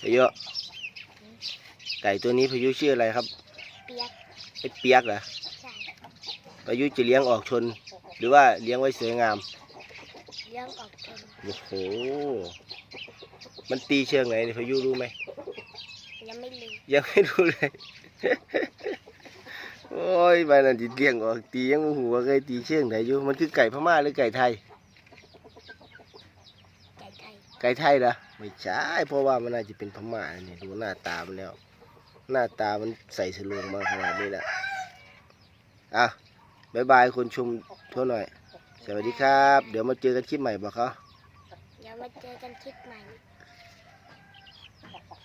พายุไก่ตัวนี้พายุชื่ออะไรครับเปียกไอ้เปียกเหรอใช่พายุจะเลี้ยงออกชนหรือว่าเลี้ยงไว้สวยงามเลี้ยงออกชนโอ้โหมันตีเชิงไหนพายุรู้ไหมยังไม่รู้ยังไม่รู้เลยโอ้ยบ้านนั้นจิเลี้ยงออกตียังหัวเคยตีเชิงไหนอยู่มันคือไก่พม่าหรือไก่ไทยไก่ไทยไก่ไทยเหรอไม่ใช่เพราะว่ามันน่าจะเป็นพม่าเนี่ยดูหน้าตามันแล้วหน้าตามันใส่สลวงมาขนาดนี้แหละอ่ะบายบายคนชมทั่วหน่อยสวัสดีครับเดี๋ยวมาเจอกันคลิปใหม่บอกเขาเดี๋ยวมาเจอกันคลิปใหม่